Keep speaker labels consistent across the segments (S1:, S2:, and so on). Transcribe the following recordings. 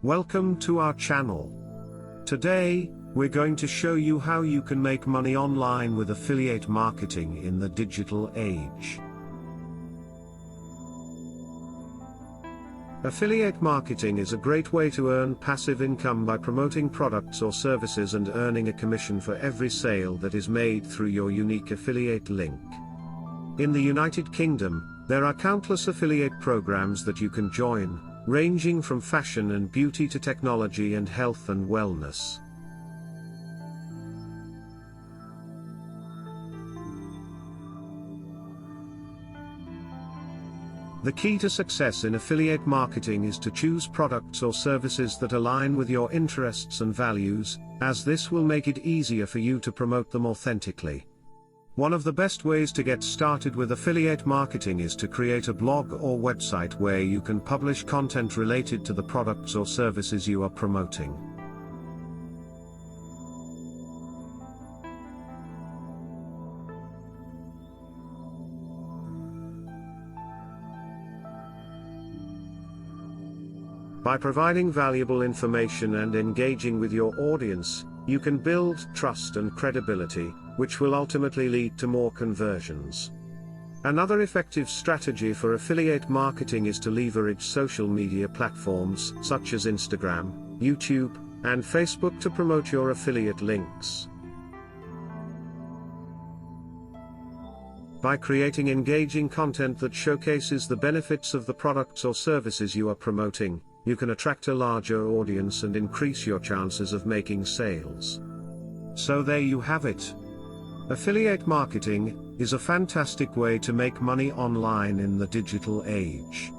S1: Welcome to our channel. Today, we're going to show you how you can make money online with affiliate marketing in the digital age. Affiliate marketing is a great way to earn passive income by promoting products or services and earning a commission for every sale that is made through your unique affiliate link. In the United Kingdom, there are countless affiliate programs that you can join, ranging from fashion and beauty to technology and health and wellness. The key to success in affiliate marketing is to choose products or services that align with your interests and values, as this will make it easier for you to promote them authentically. One of the best ways to get started with affiliate marketing is to create a blog or website where you can publish content related to the products or services you are promoting. By providing valuable information and engaging with your audience, you can build trust and credibility, which will ultimately lead to more conversions. Another effective strategy for affiliate marketing is to leverage social media platforms such as Instagram, YouTube, and Facebook to promote your affiliate links. By creating engaging content that showcases the benefits of the products or services you are promoting, you can attract a larger audience and increase your chances of making sales. So there you have it. Affiliate marketing is a fantastic way to make money online in the digital age.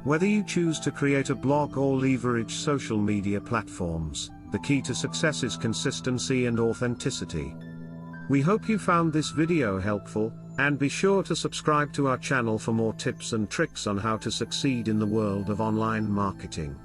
S1: Whether you choose to create a blog or leverage social media platforms, the key to success is consistency and authenticity. We hope you found this video helpful, and be sure to subscribe to our channel for more tips and tricks on how to succeed in the world of online marketing.